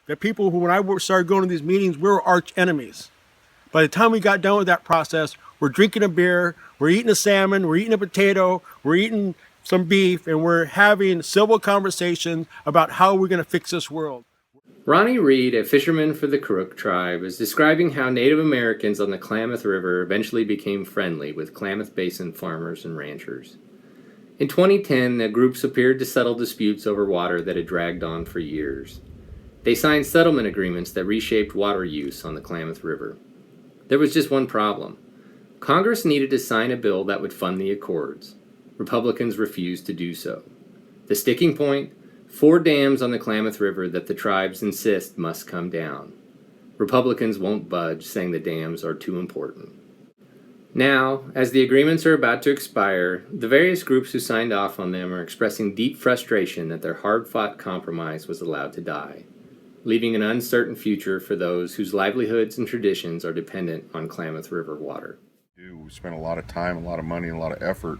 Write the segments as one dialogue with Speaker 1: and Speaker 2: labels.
Speaker 1: The people who, when I started going to these meetings, we were arch enemies. By the time we got done with that process, we're drinking a beer, we're eating a salmon, we're eating a potato, we're eating some beef, and we're having civil conversations about how we're going to fix this world.
Speaker 2: Ronnie Reed, a fisherman for the Crook tribe, is describing how Native Americans on the Klamath River eventually became friendly with Klamath Basin farmers and ranchers. In 2010, the groups appeared to settle disputes over water that had dragged on for years. They signed settlement agreements that reshaped water use on the Klamath River. There was just one problem. Congress needed to sign a bill that would fund the accords. Republicans refused to do so. The sticking point? 4 dams on the Klamath River that the tribes insist must come down. Republicans won't budge, saying the dams are too important. Now, as the agreements are about to expire, the various groups who signed off on them are expressing deep frustration that their hard-fought compromise was allowed to die, leaving an uncertain future for those whose livelihoods and traditions are dependent on Klamath River water.
Speaker 3: We spent a lot of time, a lot of money, and a lot of effort.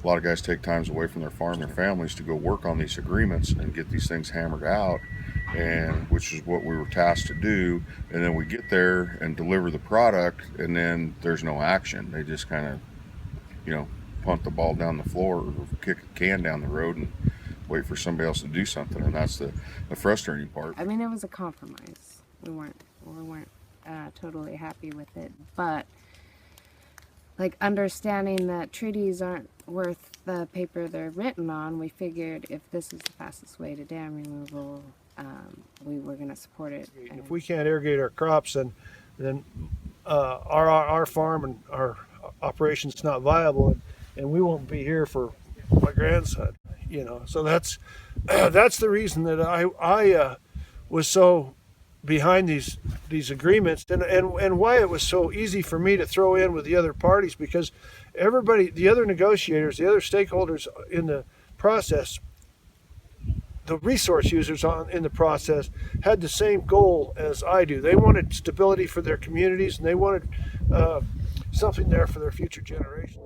Speaker 3: A lot of guys take times away from their farm and their families to go work on these agreements and get these things hammered out, and which is what we were tasked to do. And then we get there and deliver the product, and then there's no action. They just kind of, punt the ball down the floor or kick a can down the road and wait for somebody else to do something. And that's the frustrating part.
Speaker 4: I mean, it was a compromise. We weren't totally happy with it, but like understanding that treaties aren't worth the paper they're written on, we figured if this is the fastest way to dam removal, we were going to support it.
Speaker 5: If we can't irrigate our crops, then our farm and our operation's not viable, and we won't be here for my grandson. So that's the reason that I was so behind these agreements, and why it was so easy for me to throw in with the other parties, because everybody, the other negotiators, the other stakeholders in the process, the resource users in the process, had the same goal as I do. They wanted stability for their communities, and they wanted something there for their future generations.